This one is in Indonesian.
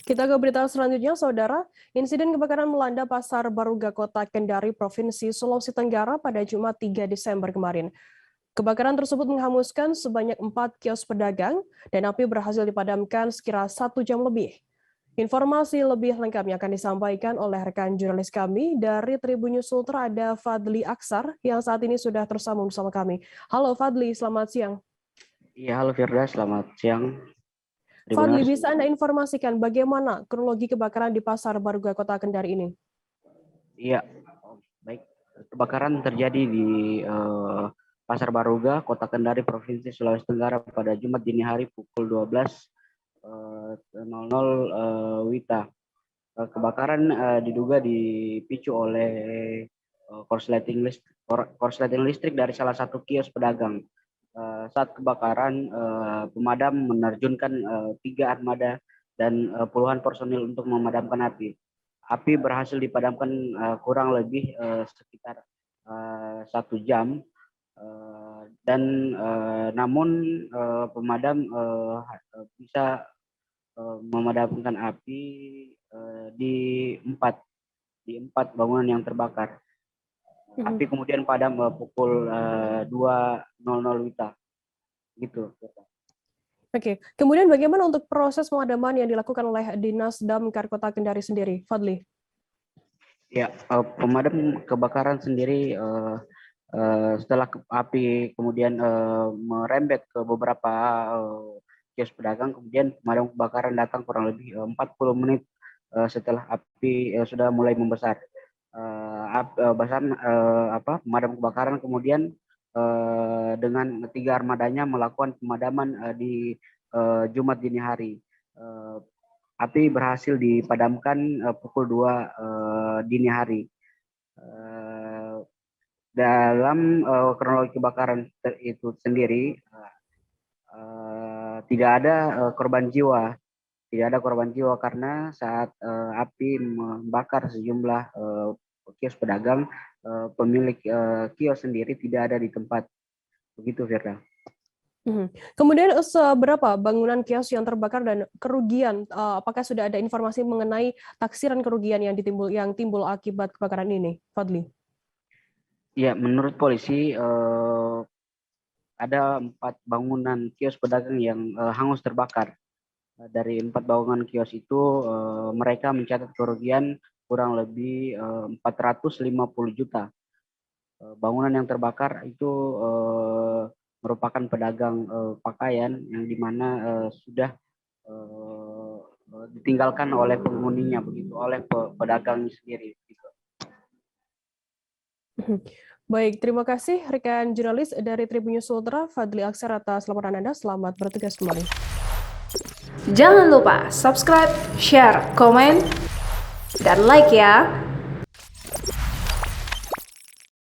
Kita ke berita selanjutnya, Saudara. Insiden kebakaran melanda Pasar Baruga, Kota Kendari, Provinsi Sulawesi Tenggara pada Jumat 3 Desember kemarin. Kebakaran tersebut menghanguskan sebanyak 4 kios pedagang dan api berhasil dipadamkan sekira 1 jam lebih. Informasi lebih lengkapnya akan disampaikan oleh rekan jurnalis kami dari Tribun News Ultra, ada Fadli Aksar yang saat ini sudah tersambung bersama kami. Halo Fadli, selamat siang. Iya, halo Firda, selamat siang. Fadli, bisa Anda informasikan bagaimana kronologi kebakaran di Pasar Baruga, Kota Kendari ini? Iya, baik. Kebakaran terjadi di Pasar Baruga, Kota Kendari, Provinsi Sulawesi Tenggara pada Jumat dini hari pukul 12.00 WITA. Kebakaran diduga dipicu oleh korsleting listrik dari salah satu kios pedagang. Saat kebakaran, pemadam menerjunkan 3 armada dan puluhan personil untuk memadamkan api. Api berhasil dipadamkan kurang lebih sekitar 1 jam, dan namun pemadam bisa memadamkan api di empat bangunan yang terbakar. Api kemudian padam pukul 2.00 WITA. Gitu. Oke, kemudian bagaimana untuk proses pemadaman yang dilakukan oleh Dinas Damkar Kota Kendari sendiri, Fadli? Ya, pemadam kebakaran sendiri setelah api kemudian merembet ke beberapa kios pedagang, kemudian pemadam kebakaran datang kurang lebih 40 menit setelah api sudah mulai membesar. Pemadam kebakaran kemudian dengan 3 armadanya melakukan pemadaman di Jumat dini hari. Api berhasil dipadamkan pukul 2 dini hari. Dalam kronologi kebakaran itu sendiri tidak ada korban jiwa. Tidak ada korban jiwa karena saat api membakar sejumlah kios pedagang, pemilik kios sendiri tidak ada di tempat. Begitu, Firda. Kemudian seberapa bangunan kios yang terbakar dan kerugian? Apakah sudah ada informasi mengenai taksiran kerugian yang timbul akibat kebakaran ini, Fadli? Ya, menurut polisi ada 4 bangunan kios pedagang yang hangus terbakar. Dari 4 bangunan kios itu mereka mencatat kerugian kurang lebih 450 juta. Bangunan yang terbakar itu merupakan pedagang pakaian yang dimana sudah ditinggalkan oleh penghuninya, begitu, oleh pedagang sendiri. Gitu. Baik, terima kasih rekan jurnalis dari Tribun News Ultra, Fadli Aksar, atas laporan Anda. Selamat bertugas kembali. Jangan lupa subscribe, share, komen, dan like ya.